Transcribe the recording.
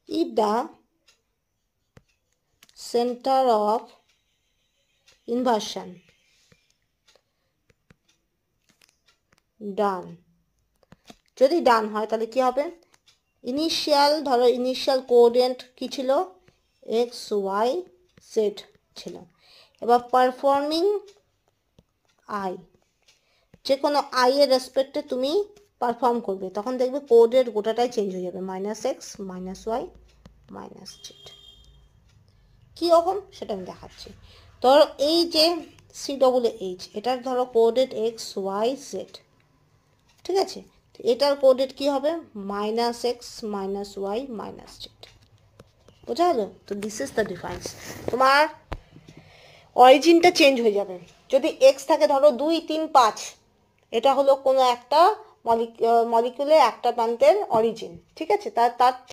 if the center of inversion ডান, যদি ডান হয় তাহলে কি হবে, ইনিশিয়াল ধরো ইনিশিয়াল কোঅর্ডিনেট কি ছিল, এক্স ওয়াই জেড ছিল। এবার পারফর্মিং আই, যে কোনো আই এর রেসপেক্টে তুমি পারফর্ম করবে, তখন দেখবে কোঅর্ডিনেট গোটাটাই চেঞ্জ হয়ে যাবে, minus x minus y minus z. কীরকম সেটা আমি দেখাচ্ছি। ধরো এই যে সি ডবল এইচ, এটার ধরো কোঅর্ডিনেট এক্স ওয়াই জেড, ঠিক আছে, এটার কোঅর্ডিনেট কী হবে, minus x minus y minus z. বোঝা গেল? তো দিস ইজ দ্য ডিফারেন্স। তোমার অরিজিনটা চেঞ্জ হয়ে যাবে। যদি এক্স থাকে ধরো 2, 3, 5, এটা হলো কোনো একটা মলিকুলের একটা প্রান্তের অরিজিন, ঠিক আছে, তার